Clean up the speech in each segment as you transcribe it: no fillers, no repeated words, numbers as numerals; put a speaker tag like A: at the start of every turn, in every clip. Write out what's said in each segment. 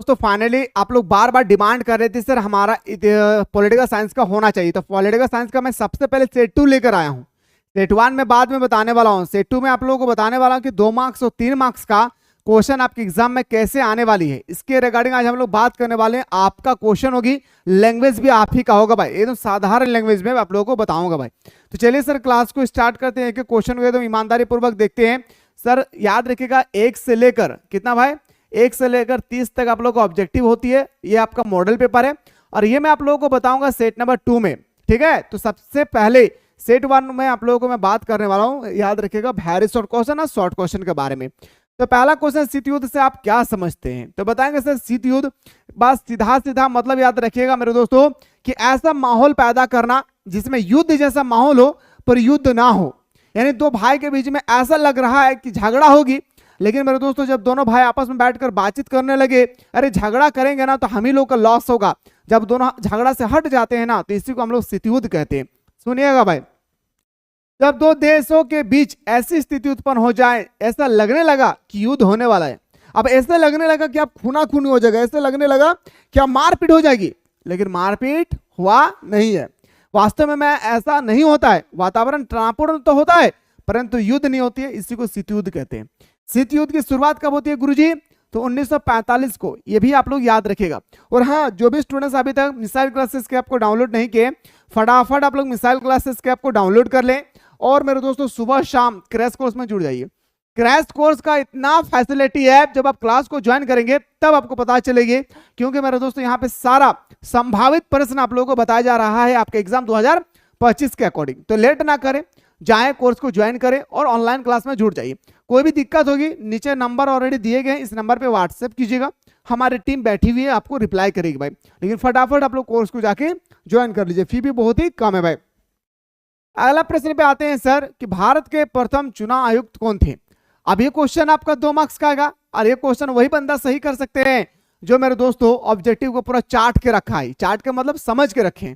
A: दोस्तों फाइनली आप लोग बार बार डिमांड कर रहे थे सर हमारा पॉलिटिकल साइंस का होना चाहिए, तो पॉलिटिकल साइंस का मैं सबसे पहले सेट 2 लेकर आया हूं। सेट 1 में बाद में बताने वाला हूं, सेट 2 में आप लोगों को बताने वाला हूं कि 2 मार्क्स और 3 मार्क्स का क्वेश्चन आपके एग्जाम में कैसे आने वाली है, इसके रिगार्डिंग आज हम लोग बात करने वाले हैं। आपका क्वेश्चन होगी, लैंग्वेज भी आप ही का होगा भाई, एकदम साधारण लैंग्वेज में आप लोगों को बताऊंगा भाई। तो चलिए सर क्लास को स्टार्ट करते हैं, क्वेश्चन को एकदम ईमानदारी पूर्वक देखते हैं। सर याद रखिएगा 1 से लेकर कितना भाई, 1 से लेकर 30 तक आप लोगों को ऑब्जेक्टिव होती है, ये आपका मॉडल पेपर है और ये मैं आप लोगों को बताऊंगा सेट नंबर 2 में, ठीक है। तो सबसे पहले सेट 1 में आप लोगों को मैं बात करने वाला हूं, याद रखिएगा वेरी शॉर्ट क्वेश्चन और शॉर्ट क्वेश्चन के बारे में। तो पहला क्वेश्चन शीत युद्ध से आप क्या समझते हैं, तो बताएंगे सर शीत युद्ध बस सीधा सीधा मतलब याद रखिएगा मेरे दोस्तों कि ऐसा माहौल पैदा करना जिसमें युद्ध जैसा माहौल हो पर युद्ध ना हो, यानी दो भाई के बीच में ऐसा लग रहा है कि झगड़ा होगी, लेकिन मेरे दोस्तों जब दोनों भाई आपस में बैठकर बातचीत करने लगे, अरे झगड़ा करेंगे ना तो हम ही लोग का लॉस होगा, जब दोनों झगड़ा से हट जाते हैं ना तो इसी को हम लोग शीत युद्ध कहते हैं। सुनिएगा भाई, जब दो देशों के बीच ऐसी स्थिति उत्पन्न हो जाए, ऐसा लगने लगा कि युद्ध होने वाला है, अब ऐसा लगने लगा कि अब खूना खूनी हो जाएगा, ऐसा लगने लगा कि अब मारपीट हो जाएगी, लेकिन मारपीट हुआ नहीं है। वास्तव में ऐसा नहीं होता है, वातावरण तनावपूर्ण तो होता है परंतु युद्ध नहीं होती है, इसी को शीत युद्ध कहते हैं। शीत युद्ध की शुरुआत कब होती है गुरुजी, तो 1945 को, ये भी आप लोग याद रखिएगा। और हाँ, जो भी स्टूडेंट्स अभी तक मिसाइल क्लासेस के ऐप को डाउनलोड नहीं किए, फटाफट आप लोग मिसाइल क्लासेस के ऐप को डाउनलोड कर लें और मेरे दोस्तों सुबह शाम क्रैश कोर्स में जुड़ जाइए। क्रैश कोर्स का इतना फैसिलिटी है, जब आप क्लास को ज्वाइन करेंगे तब आपको पता चलेगी, क्योंकि मेरे दोस्तों यहाँ पे सारा संभावित प्रश्न आप लोगों को बताया जा रहा है आपके एग्जाम 2025 के अकॉर्डिंग। तो लेट ना करें, जाएं कोर्स को ज्वाइन करें और ऑनलाइन क्लास में जुड़ जाइए। कोई भी दिक्कत होगी नीचे नंबर ऑलरेडी दिए गए, इस नंबर पे व्हाट्सएप कीजिएगा, हमारी टीम बैठी हुई है आपको रिप्लाई करेगी भाई। लेकिन फटाफट आप लोग कोर्स को जाके ज्वाइन कर लीजिए, फी भी बहुत ही कम है भाई। अगला प्रश्न पे आते हैं सर कि भारत के प्रथम चुनाव आयुक्त कौन थे। अब ये क्वेश्चन आपका 2 मार्क्स का आएगा और ये क्वेश्चन वही बंदा सही कर सकते हैं जो मेरे दोस्तों ऑब्जेक्टिव को पूरा चार्ट के रखा है, चार्ट के मतलब समझ के रखें।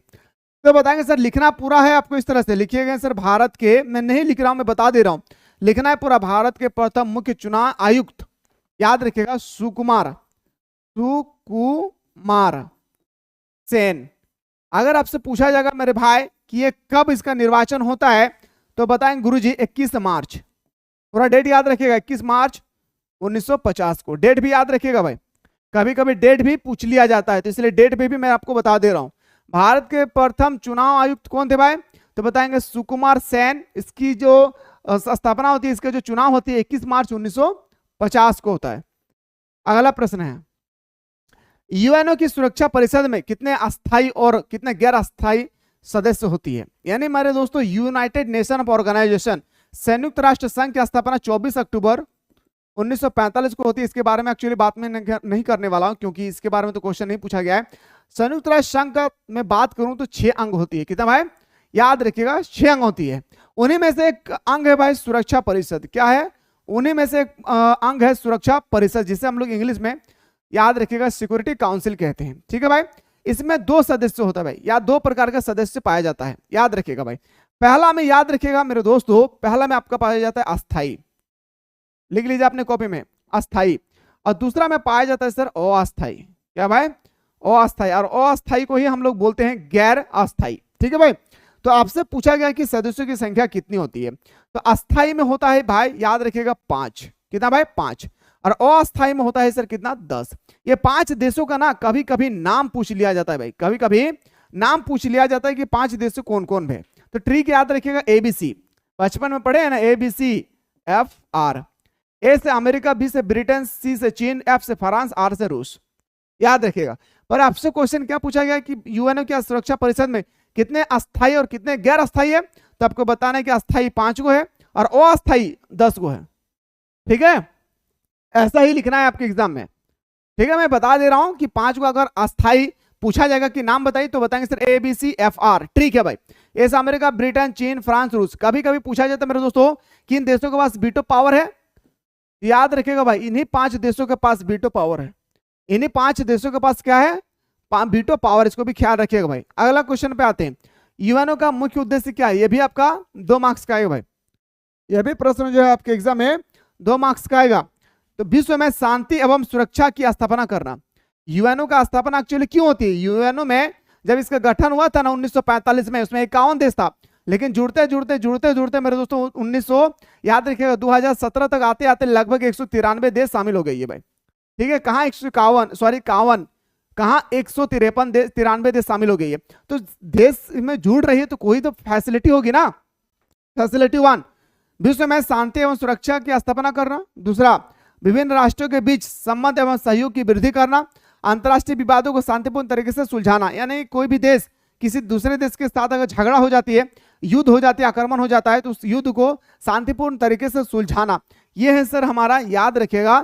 A: तो बताएंगे सर लिखना पूरा है आपको, इस तरह से लिखिएगा सर भारत के, मैं नहीं लिख रहा हूं, मैं बता दे रहा हूं, लिखना है पूरा भारत के प्रथम मुख्य चुनाव आयुक्त, याद रखिएगा सुकुमार सेन। अगर आपसे पूछा जाएगा मेरे भाई कि ये कब इसका निर्वाचन होता है, तो बताएंगे गुरुजी 21 मार्च, पूरा डेट याद रखिएगा 21 मार्च 1950 को, डेट भी याद रखिएगा भाई, कभी कभी डेट भी पूछ लिया जाता है तो इसलिए डेट पे भी मैं आपको बता दे रहा हूं। भारत के प्रथम चुनाव आयुक्त कौन थे भाई, तो बताएंगे सुकुमार सेन। इसकी जो स्थापना होती है, इसके जो चुनाव होती है 21 मार्च 1950 को होता है। अगला प्रश्न है, यूएनओ की सुरक्षा परिषद में कितने अस्थायी और कितने गैर अस्थायी सदस्य होती है। यानी मेरे दोस्तों यूनाइटेड नेशन ऑर्गेनाइजेशन, संयुक्त राष्ट्र संघ की स्थापना 24 अक्टूबर 1945 को होती है। इसके बारे में एक्चुअली बात में नहीं करने वाला हूं क्योंकि इसके बारे में तो क्वेश्चन नहीं पूछा गया है। संयुक्त राष्ट्र संघ का मैं बात करूं तो 6 अंग होती है, कितना भाई याद रखिएगा 6 अंग होती है। उन्हीं में से एक अंग है भाई सुरक्षा परिषद, क्या है, उन्हीं में से एक अंग है सुरक्षा परिषद, जिसे हम लोग इंग्लिश में याद रखिएगा सिक्योरिटी काउंसिल कहते हैं, ठीक है भाई। इसमें 2 सदस्य होता है भाई, या 2 प्रकार का सदस्य पाया जाता है, याद रखिएगा भाई। पहला में याद रखिएगा मेरे दोस्तों, पहला में आपका पाया जाता है अस्थाई, लिख लीजिए अपने कॉपी में अस्थाई, और दूसरा में पाया जाता है सर अस्थाई, क्या भाई अस्थाई, और अस्थाई को ही हम लोग बोलते हैं गैर अस्थाई, ठीक है भाई। तो आपसे पूछा गया कि सदस्यों की संख्या कितनी होती है, तो अस्थाई में होता है भाई याद रखिएगा 5, कितना भाई 5, और अस्थाई में होता है सर कितना 10। ये 5 देशों का ना कभी कभी नाम पूछ लिया जाता है भाई, कभी कभी नाम पूछ लिया जाता है कि 5 देशों कौन कौन है। तो ट्रिक याद रखिएगा ABC, बचपन में पढ़े हैं ना ABCFR, ए से अमेरिका, बी से ब्रिटेन, सी से चीन, एफ से फ्रांस, आर से रूस, याद रखिएगा। पर आपसे क्वेश्चन क्या पूछा गया कि यूएनओ की सुरक्षा परिषद में कितने अस्थायी और कितने गैर अस्थायी है, तो आपको बताना है कि अस्थायी 5 को है और अस्थायी 10 को है, ठीक है। ऐसा ही लिखना है आपके एग्जाम में, ठीक है। मैं बता दे रहा हूं कि 5 को अगर अस्थायी पूछा जाएगा कि नाम बताइए तो बताएंगे सर ABCFR, ठीक है भाई। ए से अमेरिका, ब्रिटेन, चीन, फ्रांस, रूस। कभी कभी पूछा जाता है मेरे दोस्तों कि इन देशों के पास वीटो पावर है, याद रखिएगा भाई इन्हीं 5 देशों के पास वीटो पावर है, इन्हीं 5 देशों के पास क्या है वीटो पावर, इसको भी ख्याल रखिएगा भाई। अगला क्वेश्चन पे आते हैं, यूएनओ का मुख्य उद्देश्य क्या है, ये भी आपका 2 मार्क्स का आएगा भाई, यह भी प्रश्न जो है आपके एग्जाम में 2 मार्क्स का आएगा। तो विश्व में शांति एवं सुरक्षा की स्थापना करना, यूएनओ का स्थापना एक्चुअली क्यों होती है? यूएनओ में जब इसका गठन हुआ था ना 1945 में, उसमें 51 देश था, लेकिन जुड़ते मेरे दोस्तों 1900 याद रखिएगा 2017 तक आते आते लगभग 193 देश शामिल हो गई है भाई। ठीक है, कहाँ 51 कहाँ 193 देश शामिल हो गई है। तो देश में जुड़ रही है तो कोई तो फैसिलिटी होगी ना। फैसिलिटी 1, विश्व में शांति एवं सुरक्षा की स्थापना करना। दूसरा, विभिन्न राष्ट्रों के बीच संबंध एवं सहयोग की वृद्धि करना। अंतर्राष्ट्रीय विवादों को शांतिपूर्ण तरीके से सुलझाना, यानी कोई भी देश किसी दूसरे देश के साथ अगर झगड़ा हो जाती है, युद्ध हो जाती है, आक्रमण हो जाता है, तो उस युद्ध को शांतिपूर्ण तरीके से सुलझाना। यह है सर हमारा, याद रखिएगा,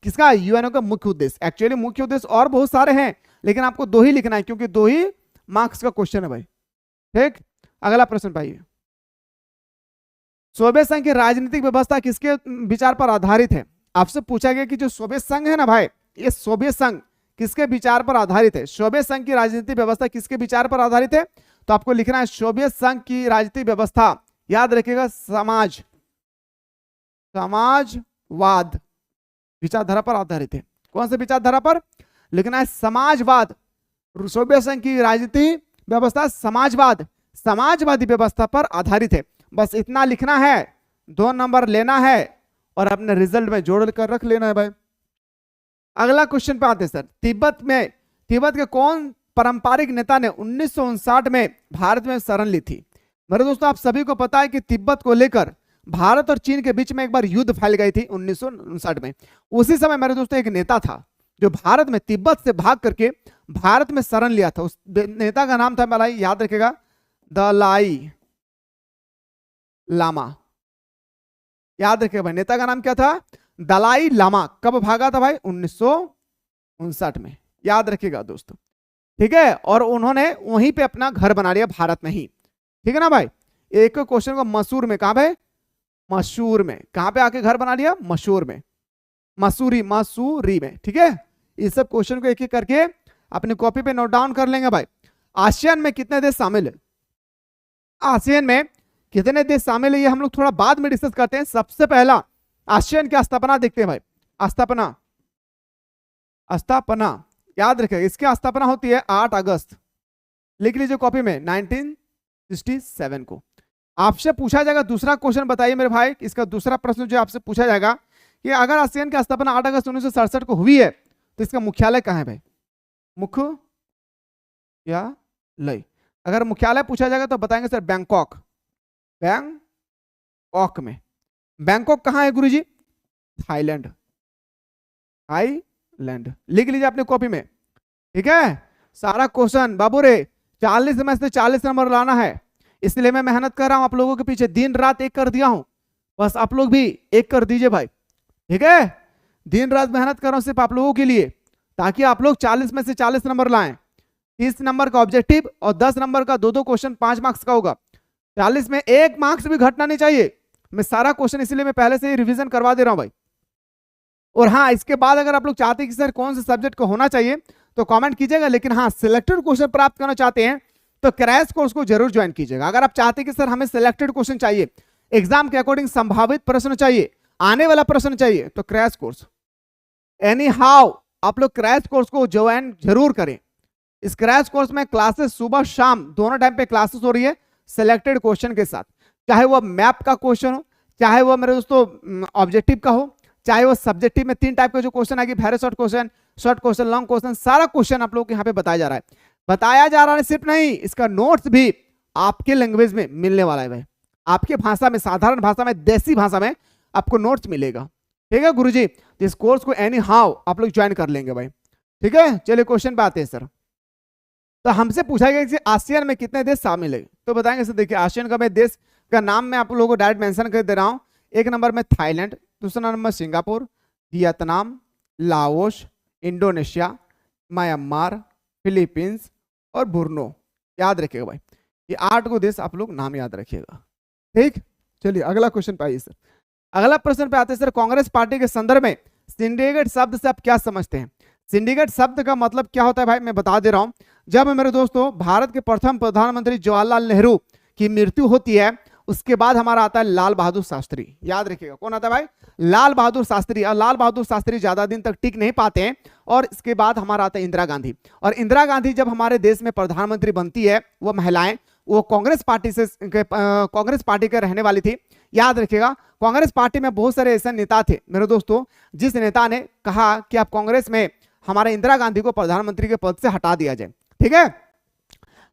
A: किसका? यूएनओ का मुख्य उद्देश्य। एक्चुअली मुख्य उद्देश्य और बहुत सारे हैं, लेकिन आपको 2 ही लिखना है, क्योंकि 2 ही मार्क्स का क्वेश्चन है भाई। ठीक, अगला प्रश्न पाइए। सोवियत संघ की राजनीतिक व्यवस्था किसके विचार पर आधारित है? आपसे पूछा गया कि जो सोवियत संघ है ना भाई, ये सोवियत संघ किसके विचार पर आधारित है? सोवियत संघ की राजनीतिक व्यवस्था किसके विचार पर आधारित है? तो आपको लिखना है सोवियत संघ की राजनीतिक व्यवस्था, याद रखिएगा, समाजवाद विचारधारा पर आधारित है। कौन से विचारधारा पर? लिखना है समाजवाद। सोवियत संघ की राजनीतिक व्यवस्था समाजवादी व्यवस्था पर आधारित है। बस इतना लिखना है, 2 नंबर लेना है और अपने रिजल्ट में जोड़ कर रख लेना है भाई। अगला क्वेश्चन पे आते हैं सर। तिब्बत के कौन पारंपरिक नेता ने 1959 में भारत में शरण ली थी? मेरे दोस्तों, आप सभी को पता है कि तिब्बत को लेकर भारत और चीन के बीच में एक बार युद्ध फैल गई थी 1959 में। उसी समय मेरे दोस्तों एक नेता था जो भारत में तिब्बत से भाग करके भारत में शरण लिया था। उस नेता का नाम था, मेरा याद रखेगा, दलाई लामा। याद रखिएगा भाई, नेता का नाम क्या था? दलाई लामा। कब भागा था भाई? 1959 में। याद रखिएगा दोस्तों, ठीक है। और उन्होंने वहीं पे अपना घर बना लिया भारत में ही, ठीक है ना भाई। एक क्वेश्चन को मसूर में, कहां पे? मशहूर में। कहां पे आके घर बना लिया? मशहूर में, मसूरी में, ठीक है। इस सब क्वेश्चन को एक एक करके अपनी कॉपी पे नोट डाउन कर लेंगे भाई। आसियान में कितने देश शामिल है? आसियान में कितने देश शामिल है ये हम लोग थोड़ा बाद में डिस्कस करते हैं। सबसे पहला आसियान की स्थापना देखते हैं भाई। स्थापना याद रखिएगा, इसकी स्थापना होती है 8 अगस्त, लिख लीजिए कॉपी में, 1967 को। आपसे पूछा जाएगा दूसरा क्वेश्चन, बताइए मेरे भाई, इसका दूसरा प्रश्न जो आपसे पूछा जाएगा कि अगर आसियान की स्थापना 8 अगस्त 1967 को हुई है तो इसका मुख्यालय कहाँ है भाई? मुख्यालय, अगर मुख्यालय पूछा जाएगा तो बताएंगे सर बैंकॉक में। बैंकॉक कहाँ है गुरुजी? थाईलैंड, लिख लीजिए अपने कॉपी में, ठीक है। सारा क्वेश्चन बाबू रे 40 में से 40 नंबर लाना है, इसलिए मैं मेहनत कर रहा हूं आप लोगों के पीछे, दिन रात एक कर दिया हूं, बस आप लोग भी एक कर दीजिए भाई, ठीक है। दिन रात मेहनत कर रहा हूं सिर्फ आप लोगों के लिए, ताकि आप लोग 40 में से 40 नंबर लाएं। 30 नंबर का ऑब्जेक्टिव और 10 नंबर का 2-2 क्वेश्चन 5 मार्क्स का होगा। 40 में 1 मार्क्स भी घटना नहीं चाहिए। मैं सारा क्वेश्चन इसलिए मैं पहले से ही रिवीजन करवा दे रहा हूं भाई। और हाँ, इसके बाद अगर आप लोग चाहते हैं कि सर कौन से सब्जेक्ट को होना चाहिए तो कमेंट कीजिएगा, लेकिन हाँ सिलेक्टेड क्वेश्चन प्राप्त करना चाहते हैं तो क्रैश कोर्स को जरूर ज्वाइन कीजिएगा। अगर आप चाहते हैं कि सर हमें सिलेक्टेड क्वेश्चन चाहिए, एग्जाम के अकॉर्डिंग संभावित प्रश्न चाहिए, आने वाला प्रश्न चाहिए, तो क्रैश कोर्स एनी हाउ आप लोग क्रैश कोर्स को ज्वाइन जरूर करें। इस क्रैश कोर्स में क्लासेस सुबह शाम दोनों टाइम पे क्लासेस हो रही है सिलेक्टेड क्वेश्चन के साथ, चाहे वो मैप का क्वेश्चन हो, चाहे वो मेरे दोस्तों ऑब्जेक्टिव का हो, चाहे वो सब्जेक्टिव में 3 टाइप के जो क्वेश्चन आएगी, very short question, long question, सारा क्वेश्चन आप लोग को यहाँ पे बताया जा रहा है। सिर्फ नहीं, इसका नोट्स भी आपके लैंग्वेज में मिलने वाला है भाई, आपके भाषा में, साधारण भाषा में, देसी भाषा में आपको नोट्स मिलेगा, ठीक है गुरुजी। इस कोर्स को एनी हाउ आप लोग ज्वाइन कर लेंगे भाई, ठीक है। चलिए क्वेश्चन पे आते हैं सर। तो हमसे पूछा गया कि आसियान में कितने देश शामिल है, तो बताएंगे सर। देखिए आसियान का मैं देश का नाम मैं आप लोगों को डायरेक्ट मेंशन कर दे रहा हूं। 1 नंबर में थाईलैंड, दूसरा number Singapore, Vietnam, Laos, Indonesia, Myanmar, Philippines और बुर्नो। याद रखिएगा भाई, ये 8 को देश आप लोग नाम याद रखिएगा, ठीक। चलिए अगला क्वेश्चन पे आइए सर। अगला प्रश्न पे आते हैं सर। कांग्रेस पार्टी के संदर्भ में सिंडिकेट शब्द से आप क्या समझते हैं? सिंडिकेट शब्द का मतलब क्या होता है भाई, मैं बता दे रहा हूं। जब मेरे दोस्तों भारत के प्रथम प्रधानमंत्री जवाहरलाल नेहरू की मृत्यु होती है, उसके बाद हमारा आता है लाल बहादुर शास्त्री। याद रखिएगा कौन आता है भाई, लाल बहादुर शास्त्री। और लाल बहादुर शास्त्री ज्यादा दिन तक टिक नहीं पाते हैं। और इसके बाद हमारा आता है इंदिरा गांधी। और इंदिरा गांधी जब हमारे देश में प्रधानमंत्री बनती है, वो महिलाएं, वो कांग्रेस पार्टी के रहने वाली थी। याद रखिएगा कांग्रेस पार्टी में बहुत सारे ऐसे नेता थे मेरे दोस्तों, जिस नेता ने कहा कि आप कांग्रेस में हमारे इंदिरा गांधी को प्रधानमंत्री के पद से हटा दिया जाए। ठीक है,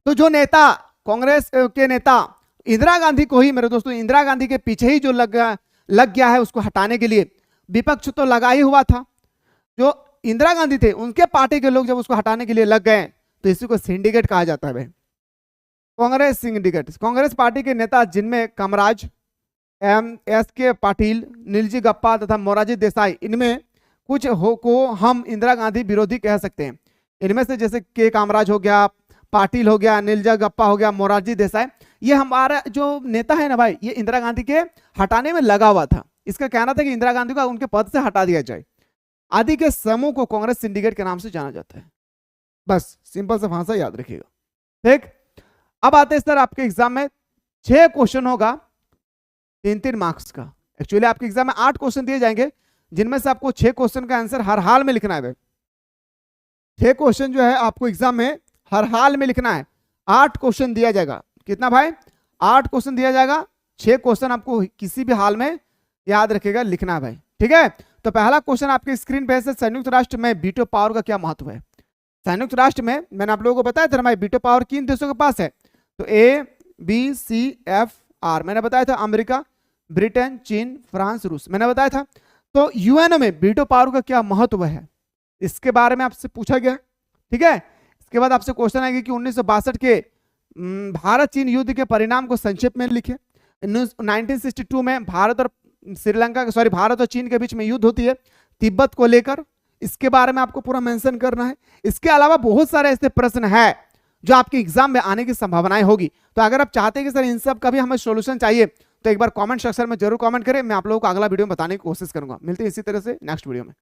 A: तो जो नेता, कांग्रेस के नेता इंदिरा गांधी को ही मेरे दोस्तों, इंदिरा गांधी के पीछे ही जो लग गया है उसको हटाने के लिए, विपक्ष तो लगा ही हुआ था। जो इंदिरा गांधी थे उनके पार्टी के लोग जब उसको हटाने के लिए लग गए तो इसी को सिंडिकेट कहा जाता है भाई, कांग्रेस सिंडिकेट। कांग्रेस पार्टी के नेता जिनमें कामराज, एस.के. पाटिल, नीलजी गप्पा तथा मोरारजी देसाई, इनमें कुछ को हम इंदिरा गांधी विरोधी कह सकते हैं। इनमें से जैसे के कामराज हो गया, पाटिल हो गया, नीलजी गप्पा हो गया, मोरारजी देसाई, ये हमारा जो नेता है ना भाई, ये इंदिरा गांधी के हटाने में लगा हुआ था। इसका कहना था कि इंदिरा गांधी को उनके पद से हटा दिया जाए। आदि के समूह को कांग्रेस सिंडिकेट के नाम से जाना जाता है। बस सिंपल सा भाषा याद रखिएगा। ठीक, अब आते हैं सर आपके एग्जाम में 6 क्वेश्चन होगा 3-3 मार्क्स का। एक्चुअली आपके एग्जाम में 8 क्वेश्चन दिए जाएंगे, जिनमें से आपको 6 क्वेश्चन का आंसर हर हाल में लिखना है। 6 क्वेश्चन जो है आपको एग्जाम में हर हाल में लिखना है। 8 क्वेश्चन दिया जाएगा। कितना भाई, 8 क्वेश्चन दिया जाएगा। 6 क्वेश्चन आपको किसी भी हाल में याद रखेगा, लिखना है भाई। ठीक है, तो पहला क्वेश्चन आपके स्क्रीन पे है, संयुक्त राष्ट्र में वीटो पावर का क्या महत्व है। संयुक्त राष्ट्र में मैंने आप लोगों को बताया था भाई, वीटो पावर किन देशों के पास है, तो A, B, C, F, R। मैंने बताया था अमेरिका, ब्रिटेन, चीन, फ्रांस, रूस, मैंने बताया था। तो यूएनओ में वीटो पावर का क्या महत्व है, इसके बारे में आपसे पूछा गया। ठीक है, इसके बाद आपसे क्वेश्चन आएगा कि 1962 के भारत चीन युद्ध के परिणाम को संक्षेप में लिखे। 1962 में भारत और चीन के बीच में युद्ध होती है तिब्बत को लेकर, इसके बारे में आपको पूरा मेंशन करना है। इसके अलावा बहुत सारे ऐसे प्रश्न हैं जो आपके एग्जाम में आने की संभावनाएं होगी। तो अगर आप चाहते हैं कि सर इन सब का भी हमें सॉल्यूशन चाहिए, तो एक बार कमेंट सेक्शन में जरूर कमेंट करें, मैं आप लोगों को अगला वीडियो में बताने की कोशिश करूंगा। मिलते हैं इसी तरह से नेक्स्ट वीडियो में।